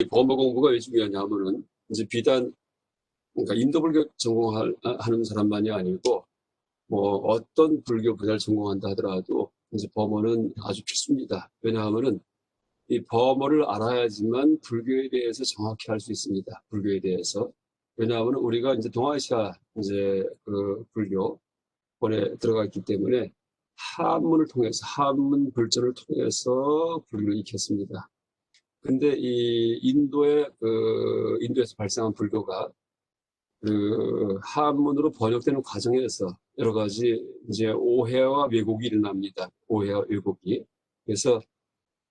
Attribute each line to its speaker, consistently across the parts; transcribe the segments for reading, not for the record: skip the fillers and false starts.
Speaker 1: 범어 공부가 왜 중요하냐면은 이제 비단 그러니까 인도 불교 전공하는 사람만이 아니고 뭐 어떤 불교 분야를 전공한다 하더라도 이제 범어는 아주 필수입니다. 왜냐하면은 이 범어를 알아야지만 불교에 대해서 정확히 알 수 있습니다. 불교에 대해서. 왜냐하면 우리가 이제 동아시아 이제 그 불교권에 들어가 있기 때문에 한문을 통해서 한문 불전을 통해서 불교를 익혔습니다. 근데 이 인도에서 발생한 불교가 그 한문으로 번역되는 과정에서 여러 가지 이제 오해와 왜곡이 일어납니다. 오해와 왜곡이. 그래서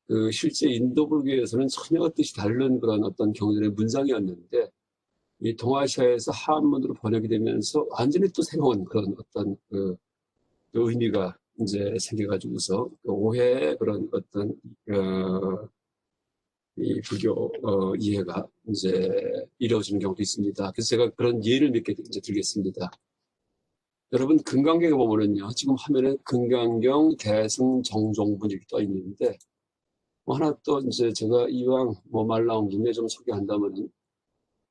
Speaker 1: 그 실제 인도 불교에서는 전혀 뜻이 다른 그런 어떤 경전의 문장이었는데 이 동아시아에서 한문으로 번역이 되면서 완전히 또 새로운 그런 어떤 그 의미가 이제 생겨가지고서 그 오해의 그런 어떤 이 불교 이해가 이제 이루어지는 경우도 있습니다. 그래서 제가 그런 예를 몇 개 이제 들겠습니다. 여러분 금강경에 보면은요, 지금 화면에 금강경 대승 정종분 이렇게 떠 있는데 뭐 하나 또 이제 제가 이왕 뭐 말 나온 김에 좀 소개한다면은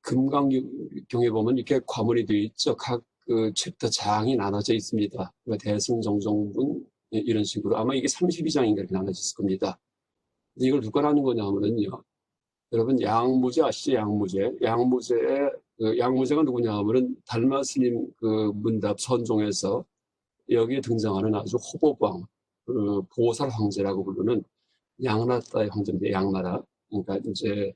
Speaker 1: 금강경에 보면 이렇게 과문이 되어 있죠. 각 그 챕터 장이 나눠져 있습니다. 그러니까 대승 정종분 이런 식으로 아마 이게 32장인가 이렇게 나눠져 있을 겁니다. 이걸 누가 하는 거냐면은요. 여러분 양무제 아시죠? 양무제의 그 양무제가 누구냐 하면은 달마 스님 그 문답 선종에서 여기에 등장하는 아주 호보방 그 보살 황제라고 부르는 양나라의 황제인데 양나라. 그러니까 이제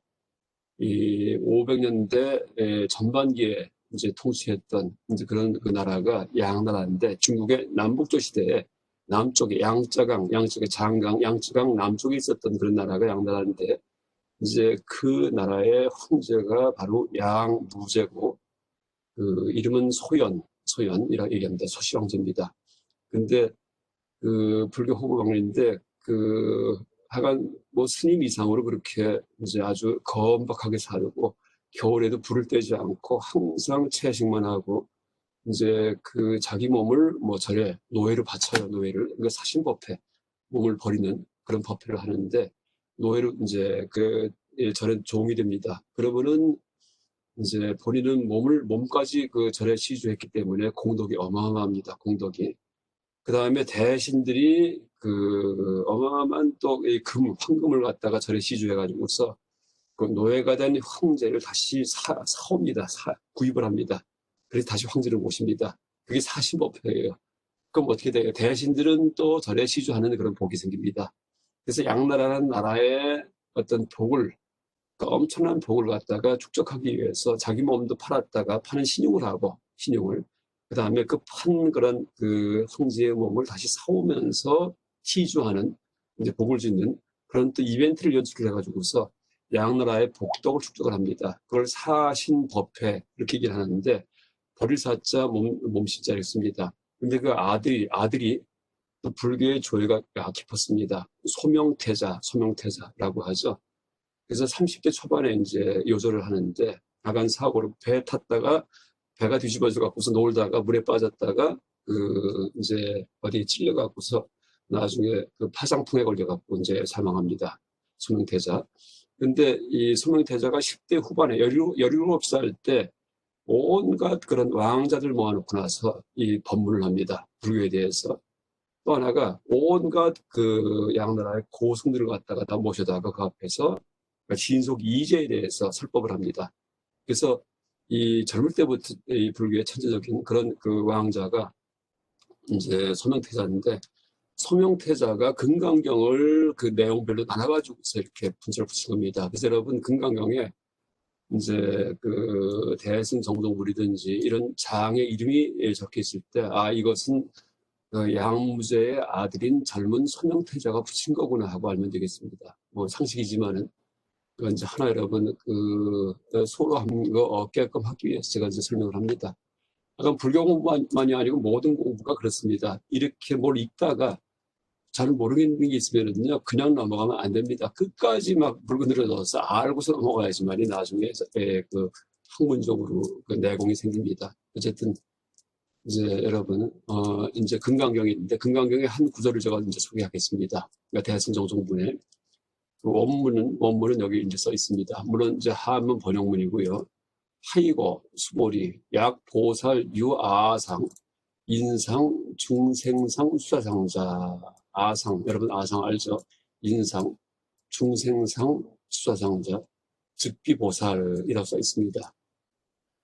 Speaker 1: 이 500년대 전반기에 이제 통치했던 이제 그런 그 나라가 양나라인데 중국의 남북조 시대에 남쪽에 양쪽에 장강, 양쯔강 남쪽에 있었던 그런 나라가 양나라인데 이제 그 나라의 황제가 바로 양무제고 그 이름은 소연이라 얘기합니다. 소시 황제입니다. 근데 그 불교 호부방인데 그 하간 뭐 스님 이상으로 그렇게 이제 아주 건박하게 살고 겨울에도 불을 떼지 않고 항상 채식만 하고 이제 그 자기 몸을 뭐 절에 노예로 바쳐요. 노예를 그러니까 사신법회 몸을 버리는 그런 법회를 하는데 노예로 이제 그 절에 종이 됩니다. 그러면은 이제 본인은 몸까지 그 절에 시주했기 때문에 공덕이 어마어마합니다. 공덕이. 그 다음에 대신들이 그 어마어마한 또 이 황금을 갖다가 절에 시주해가지고서 그 노예가 된 황제를 다시 사옵니다. 구입을 합니다. 그래서 다시 황제를 모십니다. 그게 사신법회예요. 그럼 어떻게 돼요? 대신들은 또 절에 시주하는 그런 복이 생깁니다. 그래서 양나라는 나라의 어떤 복을, 그 엄청난 복을 갖다가 축적하기 위해서 자기 몸도 팔았다가 파는 신용을 하고, 그 다음에 그 판 그런 그 황제의 몸을 다시 사오면서 시주하는, 이제 복을 짓는 그런 또 이벤트를 연출을 해가지고서 양나라의 복덕을 축적을 합니다. 그걸 사신법회, 이렇게 얘기를 하는데, 버릴 사자 몸신자를 씁니다. 근데 그 아들이 또 불교의 조예가 깊었습니다. 소명태자라고 하죠. 그래서 30대 초반에 이제 요절을 하는데 나간 사고로 배 탔다가 배가 뒤집어져 갖고서 놀다가 물에 빠졌다가 그 이제 어디에 찔려 갖고서 나중에 그 파상풍에 걸려 갖고 이제 사망합니다. 소명태자. 근데 이 소명태자가 10대 후반에 17살 때 온갖 그런 왕자들 모아놓고 나서 이 법문을 합니다. 불교에 대해서. 또 하나가 온갖 그 양나라의 고승들을 갖다가 다 모셔다가 그 앞에서 신속 이제에 대해서 설법을 합니다. 그래서 이 젊을 때부터 이 불교의 천재적인 그런 그 왕자가 이제 소명태자인데 소명태자가 금강경을 그 내용별로 나눠가지고서 이렇게 분철을 붙인 겁니다. 그래서 여러분 금강경에 이제 그 대승정동불이든지 이런 장의 이름이 적혀 있을 때 아 이것은 그 양무제의 아들인 젊은 소명태자가 붙인 거구나 하고 알면 되겠습니다. 뭐 상식이지만은 그건 이제 하나 여러분 그 소로 한 거 얻게끔 하기 위해서 제가 이제 설명을 합니다. 그럼 불교 공부만이 아니고 모든 공부가 그렇습니다. 이렇게 뭘 읽다가 잘 모르겠는 게 있으면은요 그냥 넘어가면 안 됩니다. 끝까지 막 물고 늘어져서 알고서 넘어가야지만이 나중에 그 학문적으로 그 내공이 생깁니다. 어쨌든 이제 여러분 이제 금강경이 있는데 금강경의 한 구절을 제가 이제 소개하겠습니다. 그러니까 대승정종분에 그 원문은 여기 이제 써 있습니다. 물론 이제 한문 번역문이고요. 하이고, 수보리, 약, 보살, 유, 아상, 인상, 중생상, 수사상자. 아상, 여러분 아상 알죠? 인상, 중생상, 수사상자, 즉비보살이라고 써 있습니다.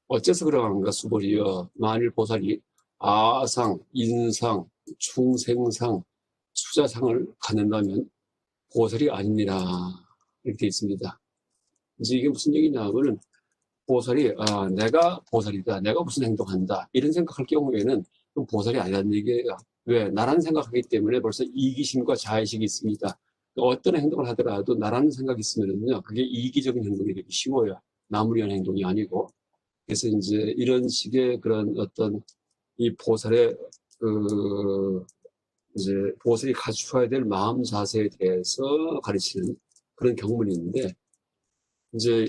Speaker 1: 어째서 그러는가, 수보리여. 만일 보살이 아상, 인상, 중생상, 수자상을 갖는다면 보살이 아닙니다. 이렇게 있습니다. 이제 이게 무슨 얘기냐면은 보살이 내가 보살이다, 내가 무슨 행동한다 이런 생각할 경우에는 보살이 아니라는 얘기예요. 왜? 나라는 생각하기 때문에 벌써 이기심과 자의식이 있습니다. 어떤 행동을 하더라도 나라는 생각이 있으면은요, 그게 이기적인 행동이 되기 쉬워요. 남을 위한 행동이 아니고. 그래서 이제 이런 식의 그런 어떤 이 보살의 이제 보살이 갖추어야 될 마음 자세에 대해서 가르치는 그런 경문인데, 이제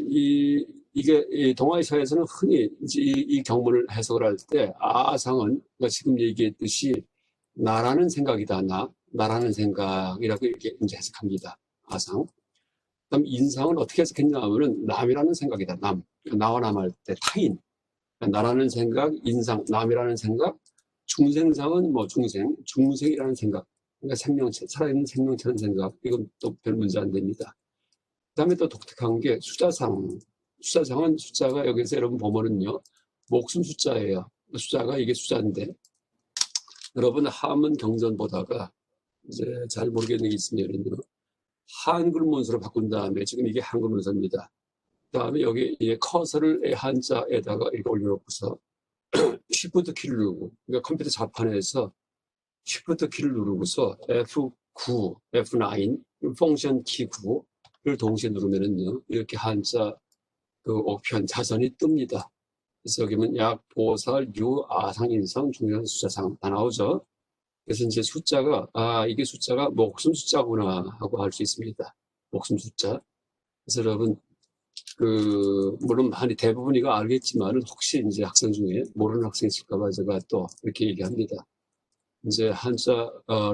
Speaker 1: 이게 이 동아시아에서는 흔히 이제 이 경문을 해석을 할 때 아상은 그러니까 지금 얘기했듯이 나라는 생각이다, 나라는 생각이라고 이렇게 이제 해석합니다. 아상. 그다음 인상은 어떻게 해석했냐면은 남이라는 생각이다, 남. 나와 남할 때 타인. 나라는 생각, 인상, 남이라는 생각. 중생상은 뭐 중생이라는 생각. 그러니까 생명체, 살아있는 생명체라는 생각. 이건 또 별 문제 안 됩니다. 그 다음에 또 독특한 게 수자상. 수자상은 숫자가 여기서 여러분 보면은요, 목숨 숫자예요. 숫자가 이게 숫자인데, 여러분 한문 경전 보다가 이제 잘 모르겠는 게 있으면은요, 한글 문서로 바꾼 다음에 지금 이게 한글 문서입니다. 그 다음에 여기 커서를 한자에다가 이렇게 올려놓고서 Shift 키를 누르고, 그러니까 컴퓨터 자판에서 Shift 키를 누르고서 F9, F9, 펑션 키 9를 동시에 누르면은요, 이렇게 한자 그 옥편 자선이 뜹니다. 그래서 여기 보면 약, 보살, 유, 아상, 인상, 중생, 수자상 다 나오죠. 그래서 이제 숫자가 이게 숫자가 목숨 숫자구나 하고 알 수 있습니다. 목숨 숫자. 그래서 여러분 물론 많이 대부분 이거 알겠지만은 혹시 이제 학생 중에 모르는 학생이 있을까봐 제가 또 이렇게 얘기합니다. 이제 한자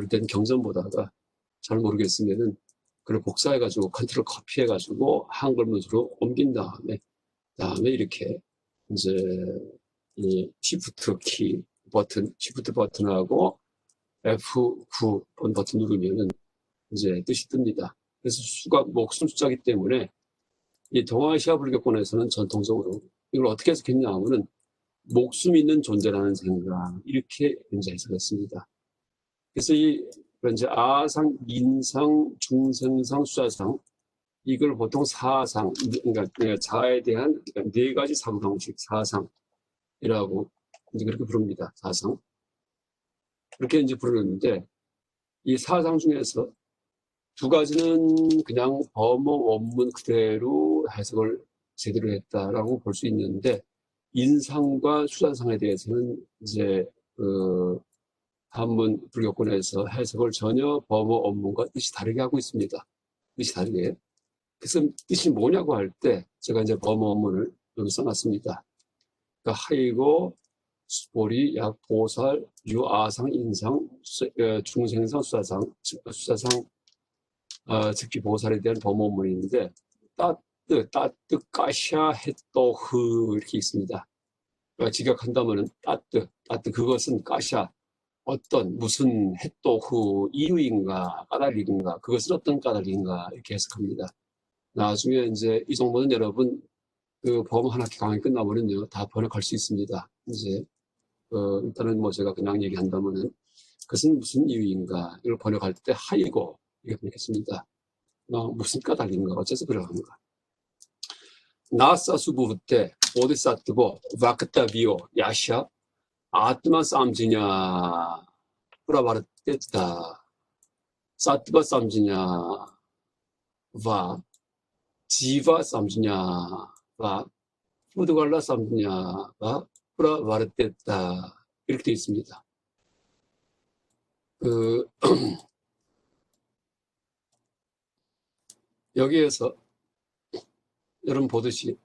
Speaker 1: 된 경전 보다가 잘 모르겠으면은 그걸 복사해가지고 컨트롤 커피해가지고 한글 문서로 옮긴 다음에 이렇게 이제 이 시프트 키 버튼, 시프트 버튼하고 F9 버튼 누르면은 이제 뜻이 뜹니다. 그래서 수가 목숨 숫자이기 때문에 이 동아시아 불교권에서는 전통적으로 이걸 어떻게 해석했냐 하면은 목숨 있는 존재라는 생각, 이렇게 이제 해석했습니다. 그래서 이제 아상, 인상, 중생상, 수자상, 이걸 보통 사상, 그러니까 자에 대한 네 가지 사고 방식, 사상이라고 이제 그렇게 부릅니다. 사상. 그렇게 이제 부르는데, 이 사상 중에서 두 가지는 그냥 범어 원문 그대로 해석을 제대로 했다라고 볼 수 있는데, 인상과 수자상에 대해서는 이제 한문 불교권에서 해석을 전혀 범어 원문과 뜻이 다르게 하고 있습니다. 뜻이 다르게. 그래서 뜻이 뭐냐고 할 때 제가 이제 범어 원문을 여기 써놨습니다. 그러니까 하이고, 수보리, 약, 보살, 유, 아상, 인상, 중생상, 수자상, 즉기 보살에 대한 범어 원문인데, 따뜻, 까샤, 햇도흐 이렇게 있습니다. 그러니까 직역한다면은 따뜻, 그것은 까샤, 어떤 무슨 햇도흐 이유인가 까닭인가, 그것은 어떤 까닭인가 이렇게 해석합니다. 나중에 이제 이 정도는 여러분 그 범어 한 학기 강의 끝나면은요 다 번역할 수 있습니다. 이제 일단은 뭐 제가 그냥 얘기한다면은 그것은 무슨 이유인가 이걸 번역할 때 하이고 이렇게 번역했습니다. 무슨 까닭인가 어째서 그러는가. 나사수부 때 오디사트보 바크타비오 야샤 아트마 쌈지냐 프라바르테타 사트바 쌈지냐 와 지바 쌈지냐와 푸드갈라 쌈지냐와 프라바르테타 이렇게 되어 있습니다. 여기에서 여러분 보듯이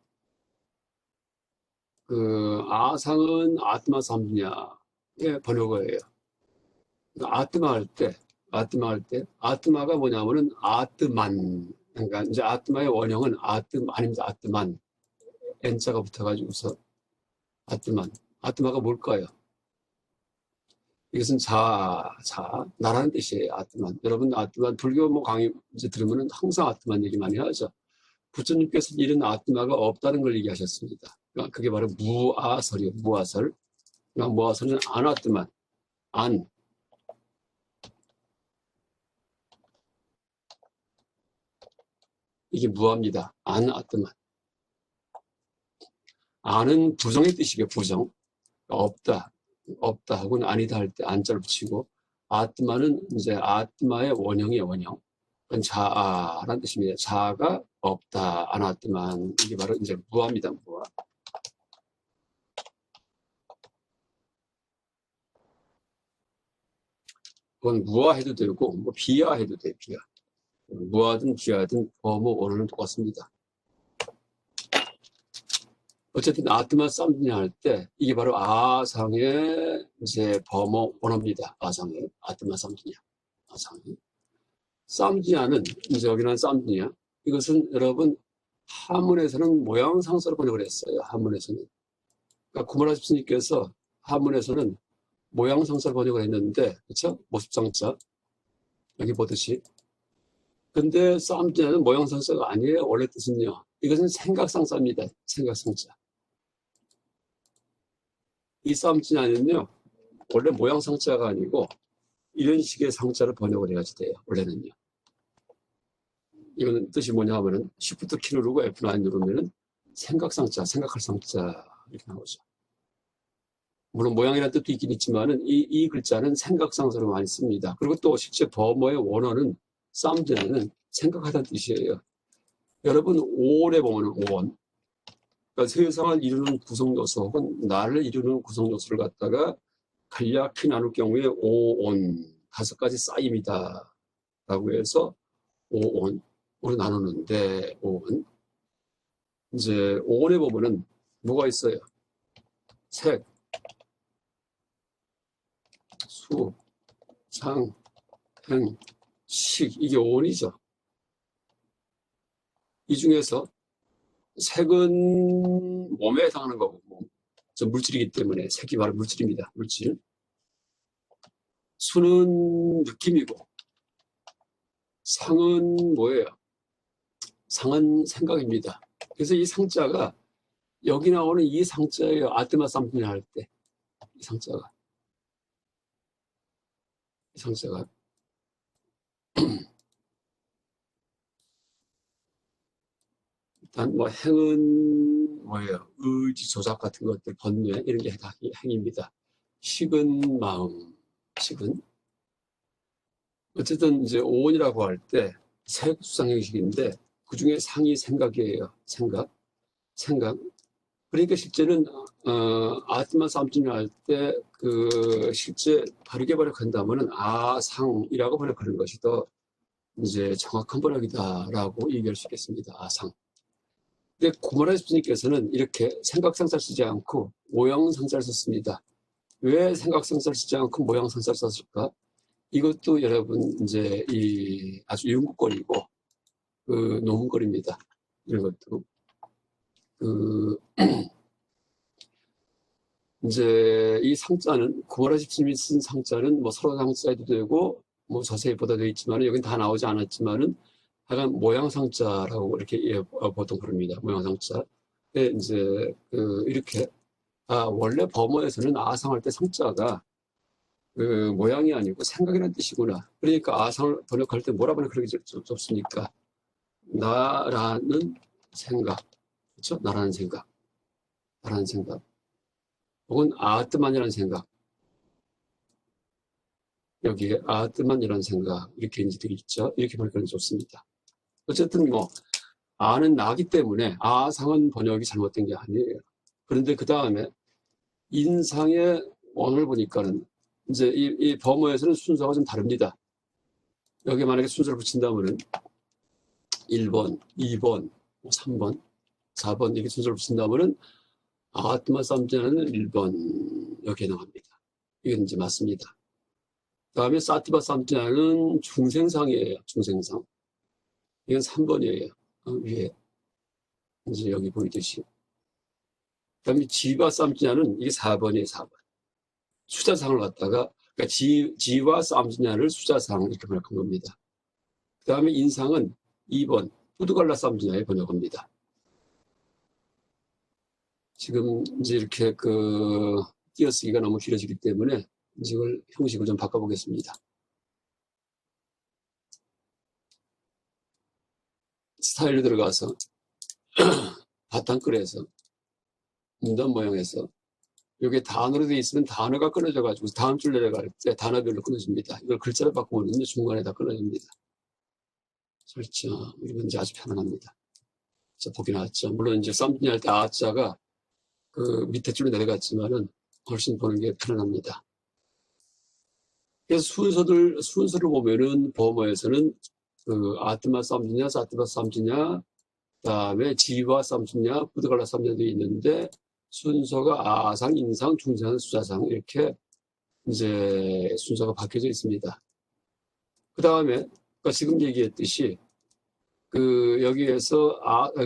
Speaker 1: 아상은 아트마 쌈지냐의 번역어예요. 아트마 할 때 아트마가 뭐냐면은 아트만, 그러니까 이제 아뜨마의 원형은 아닙니다. 아뜨만. N자가 붙어가지고서 아뜨만. 아뜨마가 뭘까요? 이것은 나라는 뜻이에요. 아뜨만. 여러분, 아뜨만, 불교 뭐 강의 이제 들으면은 항상 아뜨만 얘기 많이 하죠. 부처님께서 이런 아뜨마가 없다는 걸 얘기하셨습니다. 그러니까 그게 바로 무아설이에요. 무아설. 그러니까 무아설은 안아뜨만. 안. 이게 무아입니다. 안아뜨만. 안은 부정의 뜻이고요. 부정. 없다. 없다 하고는 아니다 할 때 안자를 붙이고, 아뜨마는 이제 아뜨마의 원형이에요. 원형. 그건 자아라는 뜻입니다. 자아가 없다. 아나뜨만. 이게 바로 이제 무아입니다. 무아. 그건 무아해도 되고 뭐 비아해도 돼요. 비아. 무아든 비아든 범어 원어는 똑같습니다. 어쨌든 아뜨마 쌈드냐 할 때 이게 바로 아상의 이제 범어 원어입니다. 아상의 아뜨마 쌈드냐. 아상의 쌈드냐는 이제 여기는 쌈드냐. 이것은 여러분 한문에서는 모양상사로 번역을 했어요. 한문에서는. 그러니까 구말하십 스님께서 한문에서는 모양상사로 번역을 했는데, 그렇죠? 모습상자 여기 보듯이. 근데 쌈자는 모양상사가 아니에요. 원래 뜻은요. 이것은 생각상사입니다. 생각상자. 이 쌈자는요. 원래 모양상자가 아니고 이런 식의 상자를 번역을 해야지 돼요. 원래는요. 이거는 뜻이 뭐냐 하면은 Shift 키 누르고 F9 누르면은 생각상자, 생각할 상자 이렇게 나오죠. 물론 모양이라는 뜻도 있긴 있지만은 이 글자는 생각상사로 많이 씁니다. 그리고 또 실제 범어의 원어는 쌈드냐는 생각하다는 뜻이에요. 여러분 5월에 보면 5원. 그러니까 세상을 이루는 구성요소 혹은 나를 이루는 구성요소를 갖다가 간략히 나눌 경우에 5온 5가지 쌓임이다 라고 해서 5온으로 나누는데 5온. 이제 5원에 보면은 뭐가 있어요? 색, 수, 상, 행, 식. 이게 5원이죠. 이 중에서 색은 몸에 해당하는 거고, 저 물질이기 때문에 색이 바로 물질입니다. 물질. 수는 느낌이고, 상은 뭐예요? 상은 생각입니다. 그래서 이 상자가 여기 나오는 이 상자예요. 아뜨마 쌈분이 할 때. 이 상자가. 이 상자가. 일단 뭐 행은 뭐예요? 의지 조작 같은 것들, 번뇌 이런 게 다 행입니다. 식은 마음, 식은. 어쨌든 이제 오온이라고 할 때 색수상형식인데 그 중에 상이 생각이에요. 생각. 그러니까 실제는 아트마 쌈찜을 할 때 그 실제 바르게 번역한다면은 아상이라고 번역하는 것이 더 이제 정확한 번역이다라고 얘기할 수 있겠습니다. 아상. 근데 고모라 스님께서는 이렇게 생각상사를 쓰지 않고 모양상사를 썼습니다. 왜 생각상사를 쓰지 않고 모양상사를 썼을까? 이것도 여러분 이제 이 아주 연구거리고 그 논문거리입니다. 이런 것도 그 이제 이 상자는 구월아 집스님이 쓴 상자는 뭐 서로 상자에도 되고 뭐 자세히 보다 되어 있지만은 여긴 다 나오지 않았지만은 하여간 모양상자라고 이렇게 보통 부릅니다. 모양상자. 근데 이제 그 이렇게 원래 범어에서는 아상할 때 상자가 그 모양이 아니고 생각이라는 뜻이구나. 그러니까 아상을 번역할 때 뭐라 번역하기 좋습니까? 나라는 생각, 그렇죠? 나라는 생각, 나라는 생각, 혹은 아뜨만이라는 생각. 여기에 아뜨만이라는 생각 이렇게 이제 되어 있죠. 이렇게 번역하는 게 좋습니다. 어쨌든 뭐 아는 나기 때문에 아상은 번역이 잘못된 게 아니에요. 그런데 그 다음에 인상의 원을 보니까는 이제 이 범어에서는 순서가 좀 다릅니다. 여기 만약에 순서를 붙인다면은 1번, 2번, 3번, 4번 이렇게 순서를 붙인다면은 아뜨마 쌈자는 1번 여기에 나갑니다. 이건 이제 맞습니다. 그 다음에 사티바 쌈자는 중생상이에요. 중생상. 이건 3번이에요. 위에. 이제 여기 보이듯이. 그 다음에 지와 쌈지냐는 이게 4번이에요, 4번. 숫자상을 갖다가, 그러니까 지와 쌈지냐를 숫자상 이렇게 번역한 겁니다. 그 다음에 인상은 2번, 푸드갈라 쌈지냐에 번역합니다. 지금 이제 이렇게 띄어쓰기가 너무 길어지기 때문에 이걸 형식을 좀 바꿔보겠습니다. 스타일로 들어가서 바탕글에서 문단 모양에서 여기에 단어로 되어 있으면 단어가 끊어져 가지고 다음 줄 내려갈 때 단어별로 끊어집니다. 이걸 글자로 바꾸면 중간에 다 끊어집니다. 설정 이건 이제 아주 편안합니다. 자, 보기 나왔죠. 물론 이제 썸띵 할 때 아자가 밑에 줄로 내려갔지만은 훨씬 보는 게 편안합니다. 그래서 순서를 보면은 버머에서는 아트마 쌈지냐, 사트마 쌈지냐, 그다음에 지와 쌈지냐, 부드갈라 쌈지냐도 있는데 순서가 아상, 인상, 중상, 수자상 이렇게 이제 순서가 바뀌어져 있습니다. 그 다음에 지금 얘기했듯이 여기에서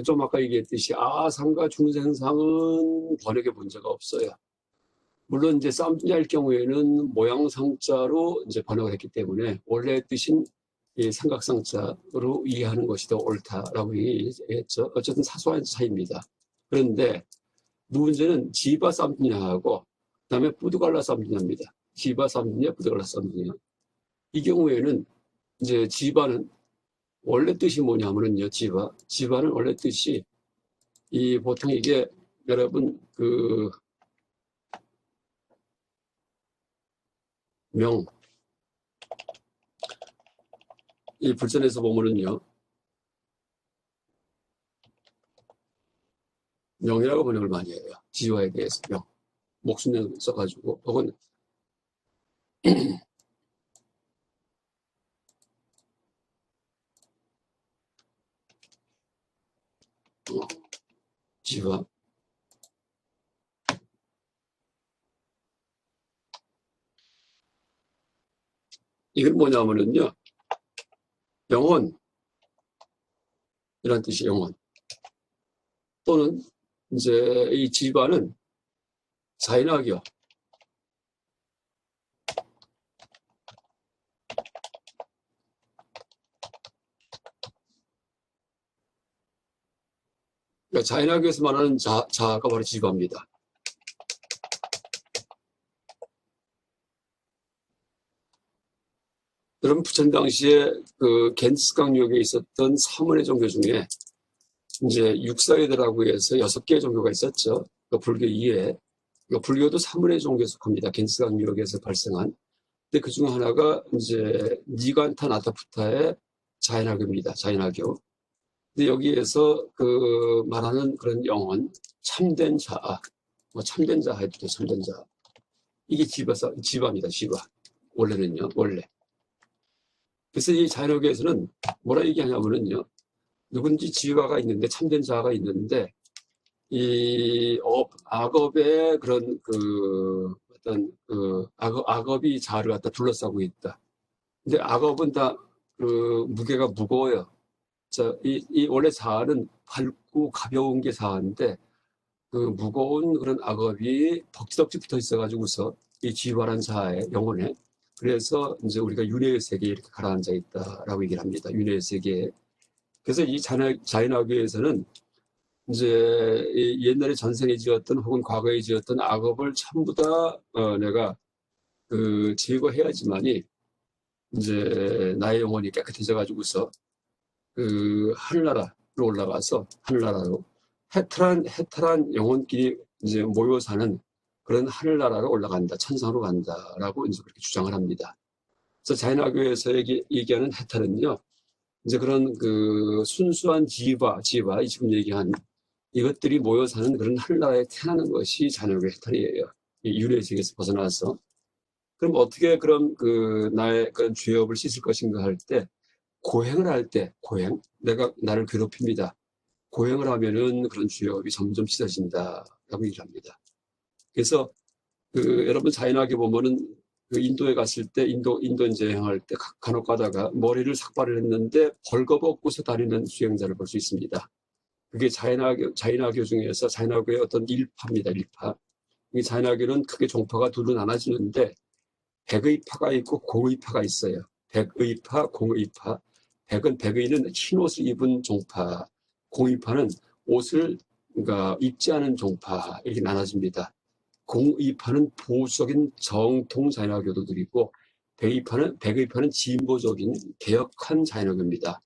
Speaker 1: 좀 아까 얘기했듯이 아상과 중생상은 번역에 문제가 없어요. 물론 이제 쌈지냐일 경우에는 모양상자로 이제 번역을 했기 때문에 원래 뜻인 이 삼각상자로 이해하는 것이 더 옳다라고 얘기했죠. 어쨌든 사소한 차이입니다. 그런데 문제는 지바 쌈지냐하고 그다음에 부드갈라 쌈지냐입니다. 지바 쌈지냐, 부드갈라 쌈지냐. 이 경우에는 이제 지바는 원래 뜻이 뭐냐면은요, 지바는 원래 뜻이 보통 이게 여러분 이 불전에서 보면은요, 명이라고 번역을 많이 해요. 지와에 대해서 명. 목숨명 써가지고 혹은 지와. 이건 뭐냐면은요, 영혼 이란 뜻이 영혼 또는 이제 이 지바는 자인학이요. 그러니까 자인학에서 말하는 자가 바로 지바입니다. 여러분 부천 당시에 겐지스 강역에 있었던 사문의 종교 중에 이제 육사회들하고 해서 6개의 종교가 있었죠. 불교 이외에 불교도 사문의 종교에 속합니다. 겐지스 강역에서 발생한. 근데 그 중 하나가 이제 니간타 나타푸타의 자인학교입니다. 자인학교. 근데 여기에서 말하는 그런 영혼, 참된 자, 참된 자 해도 참된 자. 이게 지바입니다. 지바. 원래는요, 원래. 그래서 이 자인학교에서는 뭐라 얘기하냐면은요, 누군지 지바가 있는데, 참된 자가 있는데, 악업의 그런 어떤 악업이 자를 갖다 둘러싸고 있다. 근데 악업은 다 무게가 무거워요. 이 원래 자아는 밝고 가벼운 게 자아인데 무거운 그런 악업이 덕지덕지 붙어 있어가지고서 이 지발한 자아의 영혼에 그래서 이제 우리가 윤회의 세계에 이렇게 가라앉아 있다라고 얘기를 합니다. 윤회의 세계에. 그래서 이 자인학교에서는 이제 옛날에 전생에 지었던 혹은 과거에 지었던 악업을 전부 다 내가 제거해야지만이 이제 나의 영혼이 깨끗해져 가지고서 하늘나라로 올라가서 하늘나라로 해탈한 영혼끼리 이제 모여 사는 그런 하늘나라로 올라간다, 천상으로 간다라고 이제 그렇게 주장을 합니다. 그래서 자인학교에서 얘기하는 해탈은요, 이제 그런 순수한 지바 지금 얘기한 이것들이 모여 사는 그런 하늘나라에 태어나는 것이 자인학교의 해탈이에요. 이 윤회세계에서 벗어나서. 그럼 어떻게 그런 나의 그런 죄업을 씻을 것인가 할 때, 고행을 할 때, 내가 나를 괴롭힙니다. 고행을 하면은 그런 죄업이 점점 씻어진다라고 얘기를 합니다. 그래서 여러분 자인학에 보면은 그 인도에 갔을 때 인도 이제 여행할 때 간혹 가다가 머리를 삭발을 했는데 벌거벗고서 다니는 수행자를 볼 수 있습니다. 그게 자인화교 중에서 자인화교의 어떤 일파입니다. 일파. 이 자인화교는 크게 종파가 둘로 나눠지는데 백의파가 있고 공의파가 있어요. 백의파, 공의파. 백은 백의는 흰 옷을 입은 종파, 공의파는 옷을 그러니까 입지 않은 종파 이렇게 나눠집니다. 공의파는 보수적인 정통 자연화교도들이고 백의파는 진보적인 개혁한 자연화교입니다.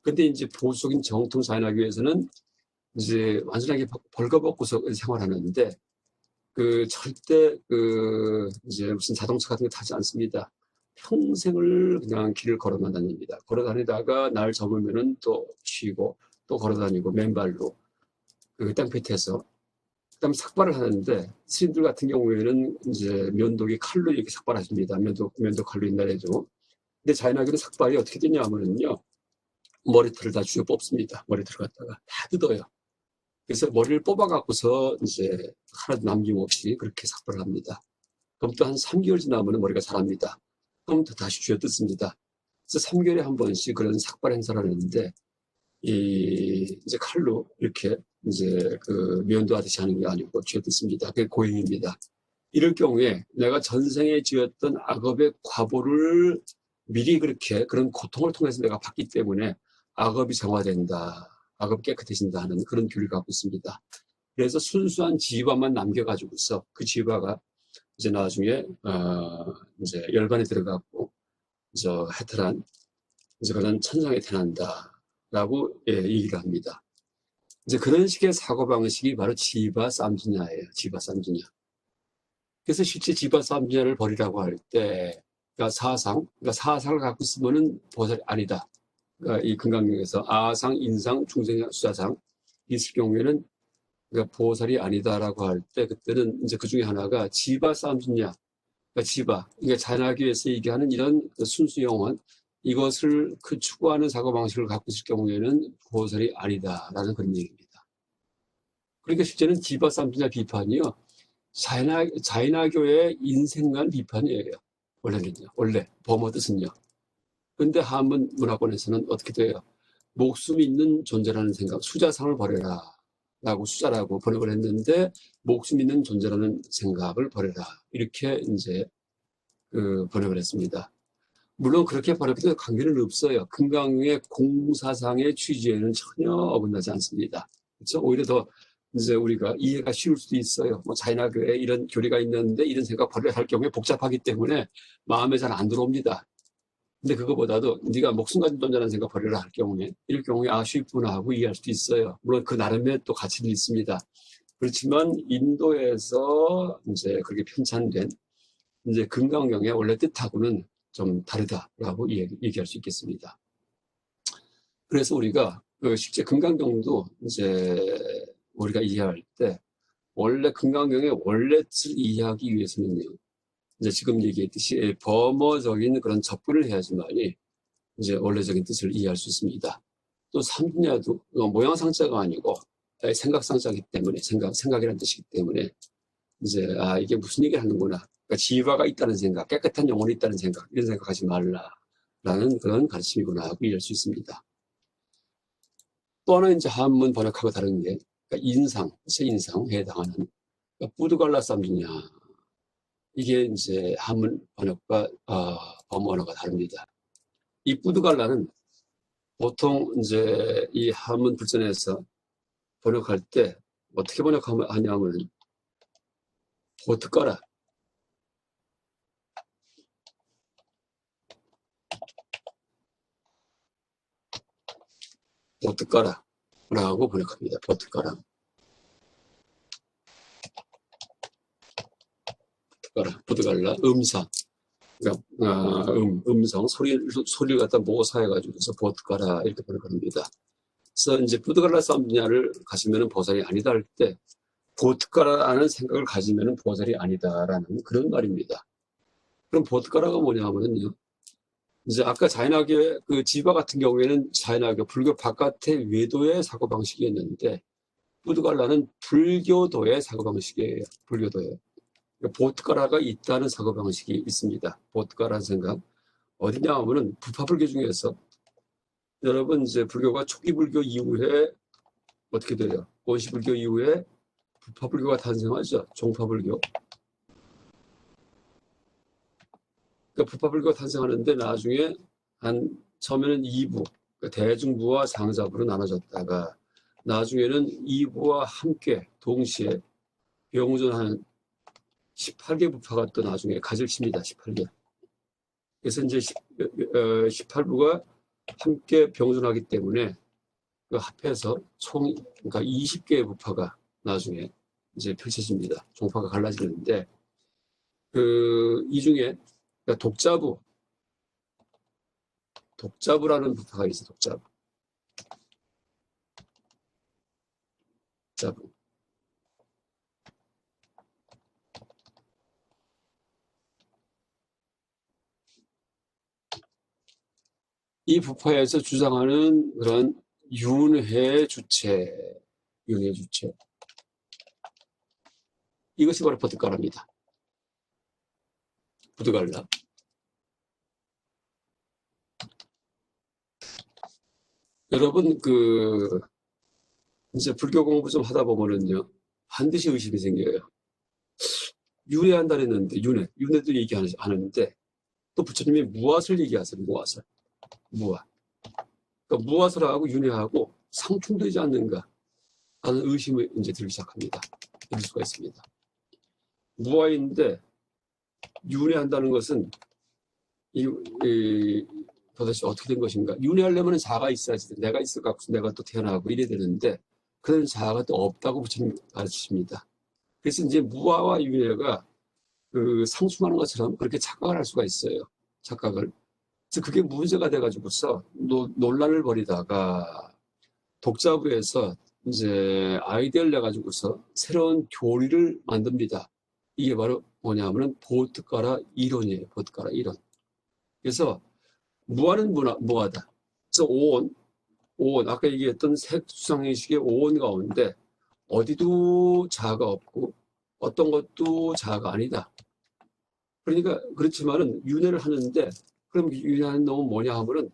Speaker 1: 근데 이제 보수적인 정통 자연화교에서는 이제 완전하게 벌거벗고서 생활하는데 그 절대 그 이제 무슨 자동차 같은 거 타지 않습니다. 평생을 그냥 길을 걸어만 다닙니다. 걸어 다니다가 날 접으면은 또 쉬고 또 걸어 다니고 맨발로 그 땅끝에서 그다음 삭발을 하는데 스님들 같은 경우에는 이제 면도기 칼로 이렇게 삭발하십니다. 면도 칼로 옛날에도. 근데 자연하게는 삭발이 어떻게 되냐면요 머리털을 다 쥐어 뽑습니다. 머리털을 갖다가 다 뜯어요. 그래서 머리를 뽑아갖고서 이제 하나도 남김없이 그렇게 삭발을 합니다. 그럼 또 한 3개월 지나면 머리가 자랍니다. 그럼 또 다시 쥐어 뜯습니다. 그래서 3개월에 한 번씩 그런 삭발 행사를 하는데 이제 칼로 이렇게 이제 그 면도하듯이 하는 게 아니고 쥐어 뜯습니다. 그게 고행입니다. 이럴 경우에 내가 전생에 지었던 악업의 과보를 미리 그렇게 그런 고통을 통해서 내가 받기 때문에 악업이 정화된다. 악업이 깨끗해진다 하는 그런 규를 갖고 있습니다. 그래서 순수한 지바만 남겨가지고서 그 지바가 이제 나중에 이제 열반에 들어가고 저 해탈한 이제 그런 천상에 태어난다라고 얘기를 합니다. 이제 그런 식의 사고 방식이 바로 지바 쌈지냐예요. 지바 쌈지냐. 그래서 실제 지바 쌈지냐를 버리라고 할 때, 그러니까 사상을 갖고 있으면은 보살이 아니다. 그러니까 이 금강경에서 아상, 인상, 중생, 수자상 있을 경우에는 그러니까 보살이 아니다라고 할 때 그때는 이제 그 중에 하나가 지바 쌈지냐. 그러니까 지바, 그러니까 자나교에서 얘기하는 이런 순수 영혼, 이것을 그 추구하는 사고방식을 갖고 있을 경우에는 보살이 아니다라는 그런 얘기입니다. 그러니까 실제는 지바 쌈지냐 비판이요. 자이나교의 인생관 비판이에요. 원래는요. 원래 범어 뜻은요. 근데 한문 문화권에서는 어떻게 돼요? 목숨 있는 존재라는 생각, 수자상을 버려라. 라고 수자라고 번역을 했는데 목숨 있는 존재라는 생각을 버려라. 이렇게 이제 그 번역을 했습니다. 물론 그렇게 번역해도 관계는 없어요. 금강의 공사상의 취지에는 전혀 어긋나지 않습니다. 그렇죠? 오히려 더 이제 우리가 이해가 쉬울 수도 있어요. 뭐 자이나교에 이런 교리가 있는데 이런 생각 버려야 할 경우에 복잡하기 때문에 마음에 잘 안 들어옵니다. 근데 그거보다도 네가 목숨 가진 존재라는 생각 버려라 할 경우에 이럴 경우에 쉽구나 하고 이해할 수도 있어요. 물론 그 나름의 또 가치도 있습니다. 그렇지만 인도에서 이제 그렇게 편찬된 이제 금강경의 원래 뜻하고는 좀 다르다라고 얘기할 수 있겠습니다. 그래서 우리가 그 실제 금강경도 이제 우리가 이해할 때 원래 금강경의 원래 뜻을 이해하기 위해서는요. 이제 지금 얘기했듯이 범어적인 그런 접근을 해야지만이 이제 원래적인 뜻을 이해할 수 있습니다. 또 삼분야도 모양상자가 아니고 생각상자이기 때문에 생각이라는 뜻이기 때문에 이제 이게 무슨 얘기를 하는구나. 그러니까 지화가 있다는 생각, 깨끗한 영혼이 있다는 생각, 이런 생각하지 말라라는 그런 가르침이구나 하고 이해할 수 있습니다. 또 하나 이제 한문 번역하고 다른 게 그러니까 인상에 해당하는 그러니까 뿌드갈라 쌈지냐 이게 이제 한문 번역과 범언어가 다릅니다. 이 뿌드갈라는 보통 이제 이 한문 불전에서 번역할 때 어떻게 번역하냐면 보트가라 라고 번역합니다. 보트가라. 뿌드갈라 음사 그러니까 음성 소리를 갖다 모사해가지고 그래서 보트가라 이렇게 번역합니다. 그래서 이제 뿌드갈라 쌈지냐를 가지면은 보살이 아니다 할 때 보트가라는 생각을 가지면은 보살이 아니다라는 그런 말입니다. 그럼 보트가라가 뭐냐면요. 이제 아까 자연학의 그 지바 같은 경우에는 자연학의 불교 바깥의 외도의 사고방식이었는데 뿌드갈라는 불교도의 사고방식이에요. 불교도예요. 보트가라가 있다는 사고방식이 있습니다. 보트가라는 생각. 어디냐 하면은 부파불교 중에서 여러분 이제 불교가 초기 불교 이후에 어떻게 돼요? 원시불교 이후에 부파불교가 탄생하죠. 종파불교. 그러니까 부파불교가 탄생하는데 나중에 처음에는 2부, 그러니까 대중부와 상자부로 나눠졌다가 나중에는 2부와 함께 동시에 병존하는 18개 부파가 또 나중에 가지를 칩니다. 18개. 그래서 이제 18부가 함께 병존하기 때문에 그 합해서 총 그러니까 20개의 부파가 나중에 이제 펼쳐집니다. 종파가 갈라지는데 이 중에 그러니까 독자부라는 부파가 있어. 독자부. 이 부파에서 주장하는 그런 윤회 주체. 이것이 바로 보트가라입니다. 부드갈라. 여러분 이제 불교 공부 좀 하다 보면은요 반드시 의심이 생겨요. 윤회한다 했는데 윤회도 얘기하는데 또 부처님이 무엇을 얘기하세요? 무엇을. 그러니까 무엇을하고 윤회하고 상충되지 않는가 하는 의심이 이제 들기 시작합니다. 들을 수가 있습니다. 무아인데 윤회한다는 것은 도대체 어떻게 된 것인가? 윤회하려면 자아가 있어야지. 내가 있을 것 같고 내가 또 태어나고 이래야 되는데 그런 자아가 또 없다고 부처님 가르치십니다. 그래서 이제 무아와 윤회가 상충하는 것처럼 그렇게 착각을 할 수가 있어요. 착각을. 그래서 그게 문제가 돼가지고서 논란을 벌이다가 독자부에서 이제 아이디어를 내가지고서 새로운 교리를 만듭니다. 이게 바로 뭐냐면은 보트가라 이론이에요. 보트가라 이론. 그래서 무아는 무아다. 그래서 오온 아까 얘기했던 색수상의식의 오온 가운데 어디도 자아가 없고 어떤 것도 자아가 아니다. 그러니까 그렇지만은 윤회를 하는데 그럼 윤회하는 놈은 뭐냐 하면은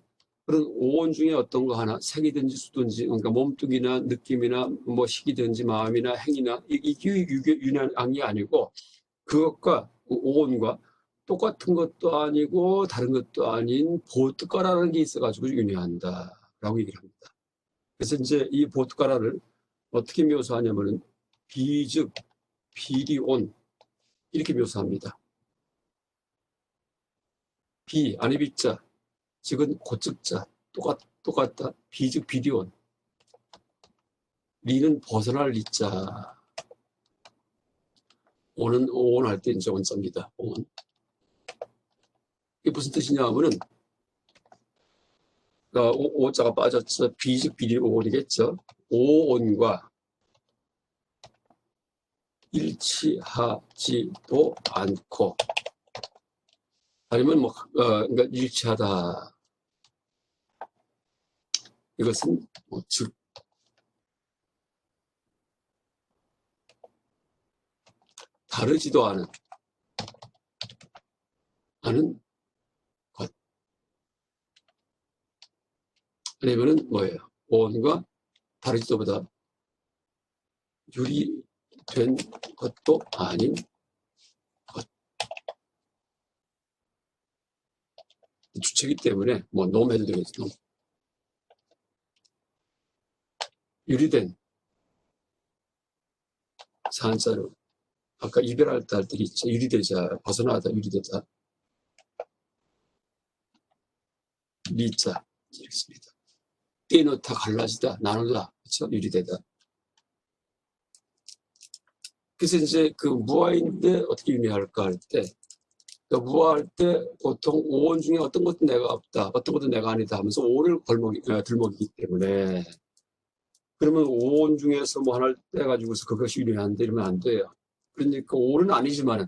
Speaker 1: 그런 오온 중에 어떤 거 하나 색이든지 수든지 그러니까 몸뚱이나 느낌이나 뭐 식이든지 마음이나 행위나 이게 윤회한 게 아니고 그것과 오온과 똑같은 것도 아니고 다른 것도 아닌 보트가라는 게 있어가지고 윤회한다라고 얘기를 합니다. 그래서 이제 이 보트가라를 어떻게 묘사하냐면은 비즉 비리온 이렇게 묘사합니다. 비 아니 비자 즉은 고즉자 똑같다. 비즉 비리온 리는 벗어날 리자 오는 오온할 때 이제 원자입니다. 오온. 이게 무슨 뜻이냐 하면은 오자가 빠졌죠. 비즉 비리 오온이겠죠. 오온과 일치하지도 않고 아니면 그러니까 일치하다. 이것은 즉 다르지도 않은 것. 아니면은 뭐예요? 오온과 다르지도보다 유리된 것도 아닌 것. 주체이기 때문에 뭐 놈 해도 되겠지. 놈. 유리된 산자로 아까 이별할 때 할 때 있죠. 유리되자 벗어나다 유리되다. 리자 이렇게 씁니다. 떼놓다 갈라지다 나누다 그렇죠. 유리되다. 그래서 이제 무아인데 어떻게 윤회할까 할 때 무아할 때 보통 오온 중에 어떤 것도 내가 없다 어떤 것도 내가 아니다 하면서 오를 들먹이기 때문에 그러면 오온 중에서 뭐 하나를 떼가지고서 그것이 윤회한다 이러면 안 돼요. 그러니까 오는 아니지만은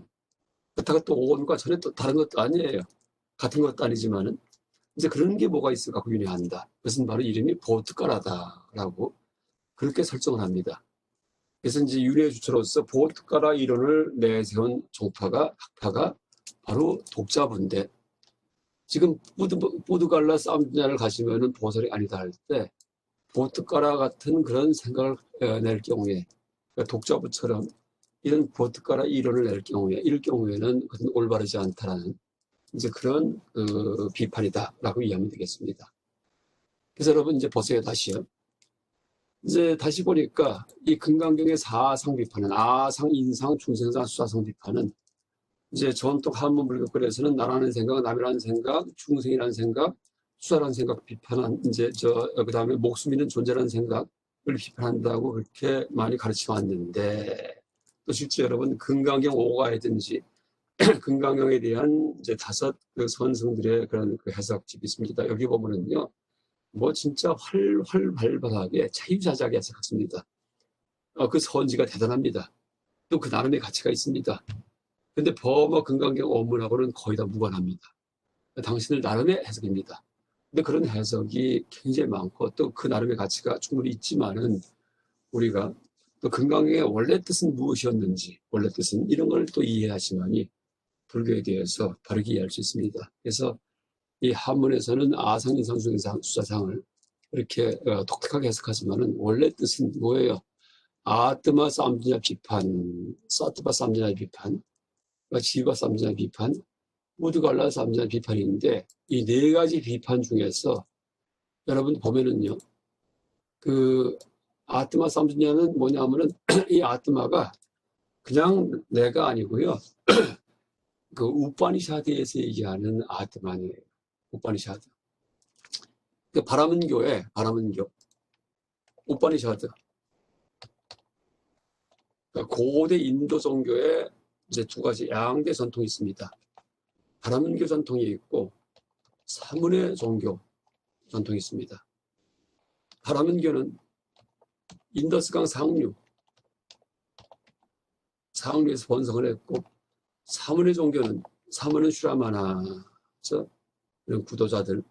Speaker 1: 그렇다고 또 오온과 전에 또 다른 것도 아니에요. 같은 것도 아니지만은 이제 그런 게 뭐가 있어 갖고 윤회한다. 그것은 바로 이름이 보트가라다라고 그렇게 설정을 합니다. 그래서 이제 윤회 주체로서 보트가라 이론을 내세운 학파가 바로 독자부인데, 지금 보드갈라 쌈준야를 가시면은 보살이 아니다 할 때 보트가라 같은 그런 생각을 낼 경우에, 그러니까 독자부처럼 이런 보트가라 이론을 낼 경우에, 이럴 경우에는 그것은 올바르지 않다라는 이제 그런 비판이다라고 이해하면 되겠습니다. 그래서 여러분 이제 보세요. 다시요. 이제 다시 보니까 이 금강경의 사상 비판은, 아상, 인상, 중생상, 수사상 비판은 이제 전통 한문 불교권에서는 나라는 생각, 남이라는 생각, 중생이라는 생각, 수사라는 생각 비판한, 이제 그 다음에 목숨 있는 존재라는 생각을 비판한다고 그렇게 많이 가르쳐 왔는데, 또 실제 여러분 금강경 5가에든지 금강경에 대한 이제 5 그 선승들의 그런 그 해석집이 있습니다. 여기 보면은요, 뭐 진짜 활발하게 자유자재하게 해석했습니다. 그 선지가 대단합니다. 또 그 나름의 가치가 있습니다. 근데 범어 금강경 원문하고는 거의 다 무관합니다. 당신들 나름의 해석입니다. 근데 그런 해석이 굉장히 많고 또 그 나름의 가치가 충분히 있지만은, 우리가 또 금강경의 원래 뜻은 무엇이었는지, 원래 뜻은 이런 걸 또 이해하시면이 불교에 대해서 바르게 이해할 수 있습니다. 그래서 이 한문에서는 아상, 인상, 중생, 수사상을 이렇게 독특하게 해석하지만은 원래 뜻은 뭐예요? 아뜨마 쌈지냐 비판, 사트바 쌈지냐 비판, 지바 쌈지냐 비판, 우드갈라 쌈지냐 비판인데, 이 4가지 비판 중에서 여러분 보면은요, 그 아뜨마 쌈지냐는 뭐냐면은 이 아뜨마가 그냥 내가 아니고요, 그 우파니샤드에서 얘기하는 아뜨마니에요. 우파니샤드. 그 바라문교에, 바라문교, 우파니샤드. 그러니까 고대 인도 종교에 이제 2가지 양대 전통이 있습니다. 바라문교 전통이 있고 사문의 종교 전통이 있습니다. 바라문교는 인더스강 상류에서 번성을 했고, 사문의 종교는, 사문은 슈라마나, 이런 구도자들,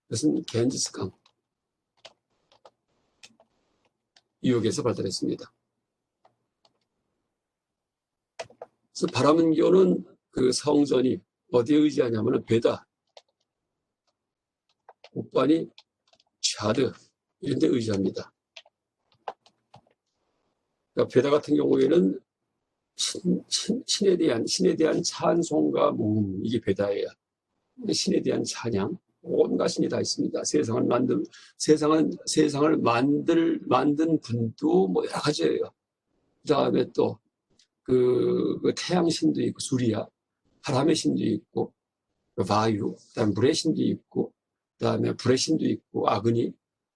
Speaker 1: 그것은 겐지스강 이역에서 발달했습니다. 그래서 바라문교는 그 성전이 어디에 의지하냐면 베다, 우파니, 샤드 이런 데 의지합니다. 그러니까 베다 같은 경우에는 신에 대한 찬송과 모음, 이게 베다예요. 신에 대한 찬양, 온갖 신이 다 있습니다. 세상을 만든 분도 뭐 여러 가지예요. 그 다음에 또 그 태양 신도 있고, 수리야, 바람의 신도 있고, 바유, 그다음에 물의 신도 있고, 그다음에 불의 신도 있고, 아그니,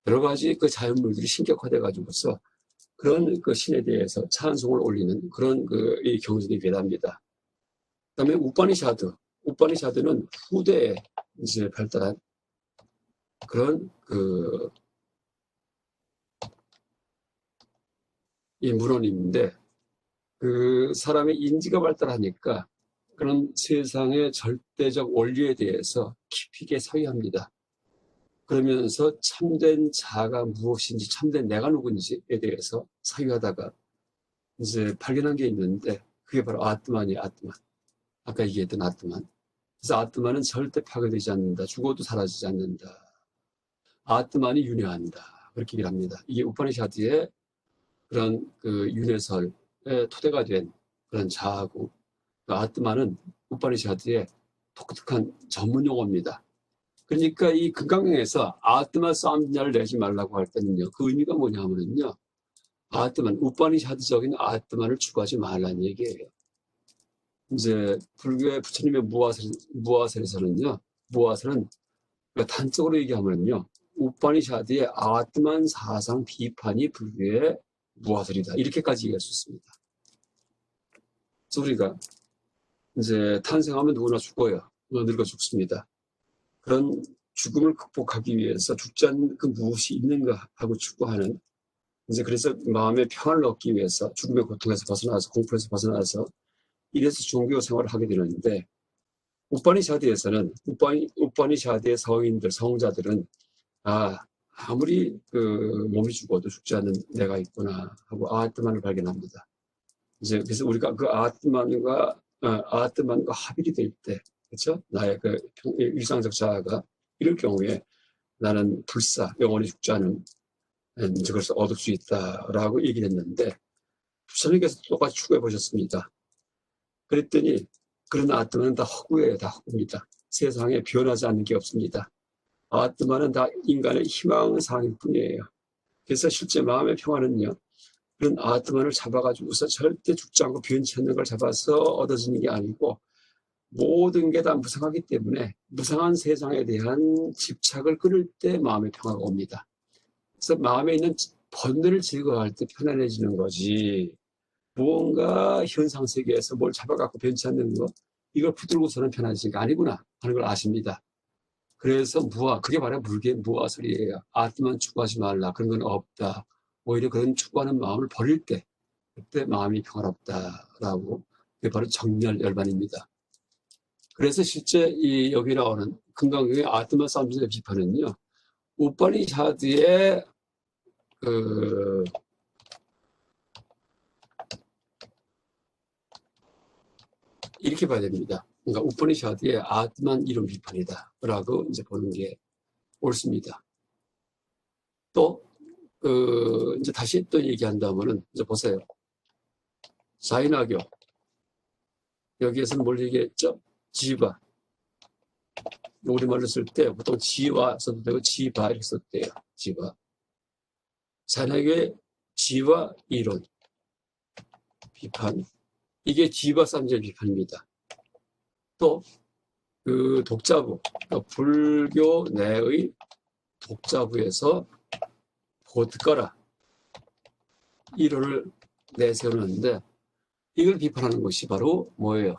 Speaker 1: 여러 가지 그 자연물들이 신격화돼 가지고서 그런 그 신에 대해서 찬송을 올리는 그런 이 경전이 베다입니다. 그다음에 우파니샤드는 후대에 이제 발달한 그런 이 문헌인데, 그 사람의 인지가 발달하니까 그런 세상의 절대적 원리에 대해서 깊이 있게 사유합니다. 그러면서 참된 자가 무엇인지, 참된 내가 누군지에 대해서 사유하다가 이제 발견한 게 있는데, 그게 바로 아트만이에요. 아트만. 아까 얘기했던 아트만. 그래서 아트만은 절대 파괴되지 않는다. 죽어도 사라지지 않는다. 아트만이 윤회한다. 그렇게 얘기를 합니다. 이게 우파니샤드의 그런 그 윤회설의 토대가 된 그런 자하고, 아트만은 우파니샤드의 독특한 전문 용어입니다. 그러니까 이 금강경에서 아트만 쌈냐를 내지 말라고 할 때는요, 그 의미가 뭐냐면요, 아트만, 우파니샤드적인 아트만을 추구하지 말라는 얘기예요. 이제 불교의 부처님의 무아설에서는요, 무아설은 단적으로 얘기하면요, 우파니샤드의 아트만 사상 비판이 불교의 무아설이다, 이렇게까지 얘기할 수 있습니다. 그래서 우리가 이제 탄생하면 누구나 죽어요. 늙어 죽습니다. 그런 죽음을 극복하기 위해서 죽지 않는 그 무엇이 있는가 하고 추구하는, 이제 그래서 마음의 평안을 얻기 위해서 죽음의 고통에서 벗어나서, 공포에서 벗어나서 이래서 종교 생활을 하게 되는데, 우파니샤드에서는, 우파니샤드의 성인들, 성자들은 아무리 몸이 죽어도 죽지 않는 내가 있구나 하고 아트만을 발견합니다. 이제 그래서 우리가 그 아트만과 합일이 될 때, 그렇죠? 나의 일상적 자아가 이럴 경우에 나는 불사, 영원히 죽지 않은 이제 그것을 얻을 수 있다라고 얘기를 했는데 부처님께서 똑같이 추구해 보셨습니다. 그랬더니 그런 아트만은 다 허구예요. 다 허구입니다. 세상에 변하지 않는 게 없습니다. 아트만은 다 인간의 희망사항일 뿐이에요. 그래서 실제 마음의 평화는요, 그런 아트만을 잡아가지고서 절대 죽지 않고 변치 않는 걸 잡아서 얻어지는 게 아니고 모든 게 다 무상하기 때문에 무상한 세상에 대한 집착을 끊을 때 마음의 평화가 옵니다. 그래서 마음에 있는 번뇌를 제거할 때 편안해지는 거지, 무언가 현상 세계에서 뭘 잡아갖고 변치 않는 거, 이걸 붙들고서는 편안해지는 게 아니구나 하는 걸 아십니다. 그래서 무아, 그게 바로 무아설이에요. 아트만 추구하지 말라, 그런 건 없다. 오히려 그런 추구하는 마음을 버릴 때, 그때 마음이 평화롭다라고, 그게 바로 정멸 열반입니다. 그래서 실제 여기 나오는 금강경의 아트만 삼신의 비판은요, 우파니샤드의 이렇게 봐야 됩니다. 그러니까 우파니샤드의 아트만 이론 비판이다라고 이제 보는 게 옳습니다. 또 이제 다시 또 얘기한다면은 이제 보세요. 자인화교, 여기에서는 뭘 얘기했죠? 지바. 우리말로 쓸 때 보통 지와 써도 되고 지바 이렇게 써도 돼요. 지바. 자인화교의 지와 이론 비판, 이게 지바 삼재 비판입니다. 또 그 독자부, 그러니까 불교 내의 독자부에서 보드가라 이론을 내세우는데, 이걸 비판하는 것이 바로 뭐예요?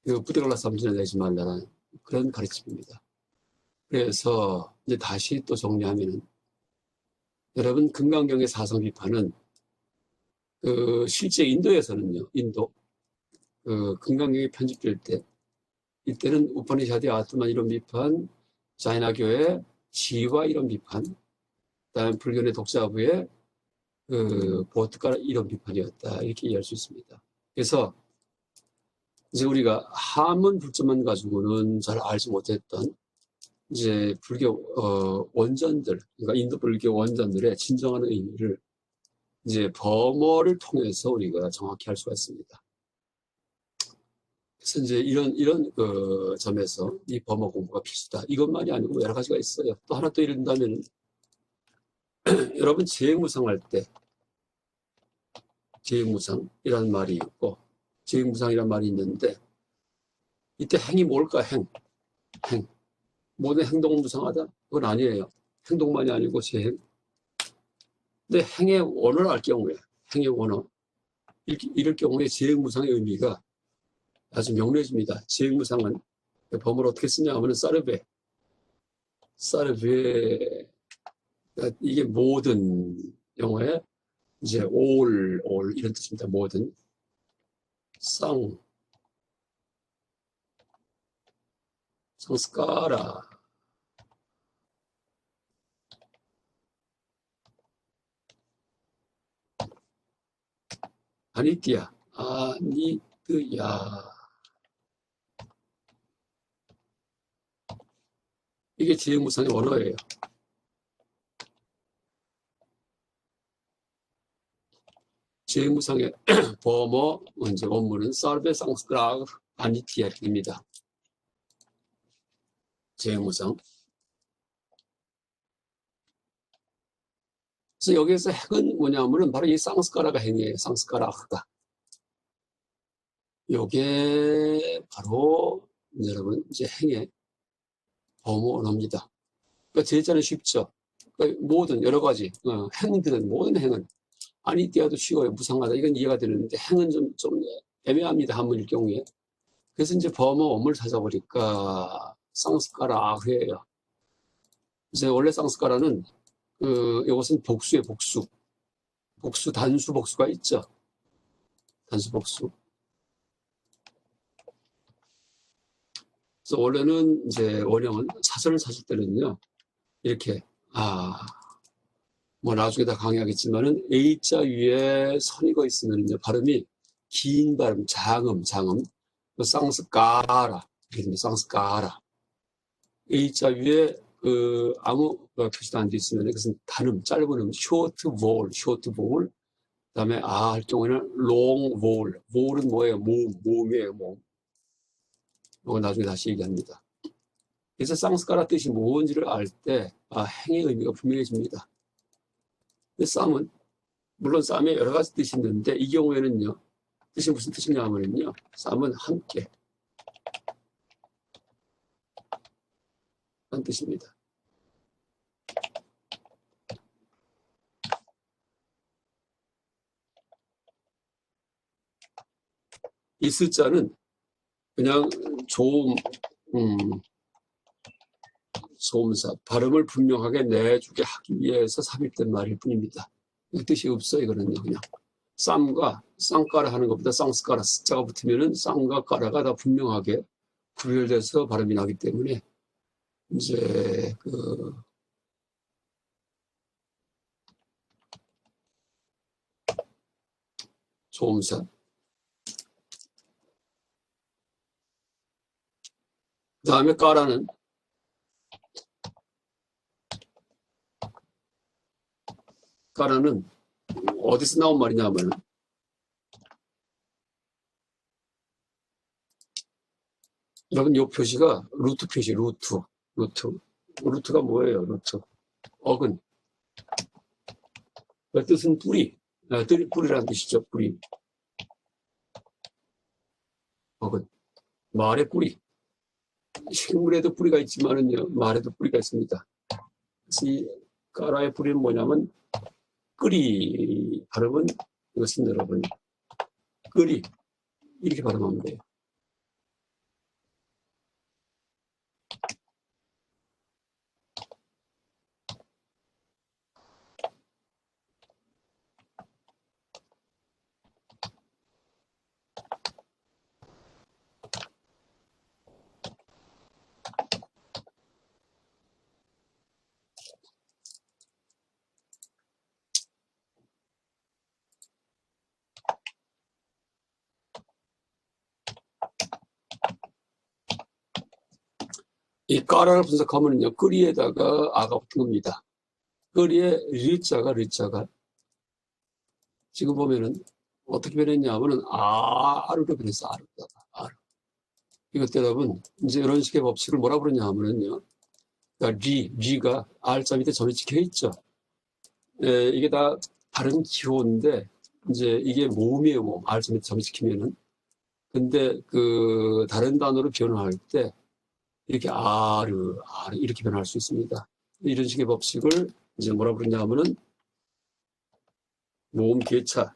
Speaker 1: 부데갈라 삼진을 내지 말라는 그런 가르침입니다. 그래서 이제 다시 또 정리하면은, 여러분 금강경의 사성 비판은 실제 인도에서는요, 인도 금강경이 편집될 때, 이때는 우파니샤드 아트만 이론 비판, 자이나교의 지와 이론 비판, 그다음에 불교의 독자부의 보트가라 이론 비판이었다, 이렇게 이해할 수 있습니다. 그래서 이제 우리가 한문 불조만 가지고는 잘 알지 못했던 이제 불교 원전들, 그러니까 인도 불교 원전들의 진정한 의미를 이제 범어를 통해서 우리가 정확히 알 수가 있습니다. 그래서 이제 이런 점에서 이 범어 공부가 필수다. 이것만이 아니고 여러 가지가 있어요. 또 하나 또 이른다면 여러분 재무상할 때 재무상이라는 말이 있고 재무상이라는 말이 있는데, 이때 행이 뭘까? 행. 모든 행동은 무상하다? 그건 아니에요. 행동만이 아니고 재행. 근데 행의 원어를 알 경우에, 행의 원어, 이럴 경우에 재행무상의 의미가 아주 명료해집니다. 재행무상은 범어를 어떻게 쓰냐 하면 사르베, 그러니까 이게 모든, 영어에 이제 all 이런 뜻입니다. 모든. 상스카라, 아니띠야, 이게 재행무상의 원어예요. 재무상의 범어 이제 원문은 살베 상스크라 아니티아입니다. 재무상. 그래서 여기에서 핵은 뭐냐면은 바로 이 상스카라가 행이에요. 상스카라가. 요게 바로 여러분 이제 행의 범어 언어입니다. 그러니까 제자는 쉽죠. 그러니까 모든 여러 가지 행들은, 모든 행은 아니띠아도 쉬워요. 무상하다. 이건 이해가 되는데 행은 좀 애매합니다. 한문일 경우에. 그래서 이제 범어 원문을 찾아보니까 상스카라예요. 이제 원래 상스카라는 이것은 복수예요. 복수, 단수 복수가 있죠. 단수 복수. 그래서 원래는 이제 원형은 사설을 찾을 때는요, 이렇게 뭐 나중에 다 강의하겠지만은 A자 위에 선이 거 있으면요 발음이 긴 발음, 장음, 쌍스까라, 쌍스까라. A자 위에 아무 표시도 안 돼 있으면 그것은 단음, 짧은 쇼트 볼. 그다음에 할 경우에는 롱 볼. 볼은 뭐예요? 몸이에요, 몸. 이거 나중에 다시 얘기합니다. 그래서 쌍스까라 뜻이 뭔지를 알 때 행의 의미가 분명해집니다. 근데 쌈은 물론 쌈에 여러 가지 뜻이 있는데 이 경우에는요. 뜻이 무슨 뜻이냐 하면요. 쌈은 함께 한 뜻입니다. 이 스자는 그냥 소음사, 발음을 분명하게 내주게 하기 위해서 삽입된 말일 뿐입니다. 뜻이 없어요, 이거는요, 그냥. 쌈과 쌍까라 하는 것보다 쌍스까라, 스자가 붙으면은 쌍과 까라가 다 분명하게 구별돼서 발음이 나기 때문에, 이제, 소음사. 그 다음에 까라는 어디서 나온 말이냐면 여러분 이 표시가 루트 표시, 루트가 뭐예요? 루트 어근. 그 뜻은 뿌리라는 뜻이죠. 뿌리. 어근. 말의 뿌리. 식물에도 뿌리가 있지만은요, 말에도 뿌리가 있습니다. 이 까라의 뿌리는 뭐냐면 발음은 이것은 여러분 이렇게 발음하면 돼요. 이 까라를 분석하면요, 끄리에다가 아가 붙은 겁니다. 끄리에 르자가 지금 보면은 어떻게 변했냐 하면은 아르로 변했어. 아르. 이것 여러분 이제 이런 식의 법칙을 뭐라 부르냐 하면은요, 그러니까 리가 R자 밑에 점이 찍혀 있죠. 이게 다 다른 기호인데 이제 이게 모음이에요, 모음. R자 밑에 점이 찍히면은. 근데 다른 단어로 변화할 때 이렇게 아르 이렇게 변화할 수 있습니다. 이런 식의 법칙을 이제 뭐라 부르냐 하면은 모음 개차,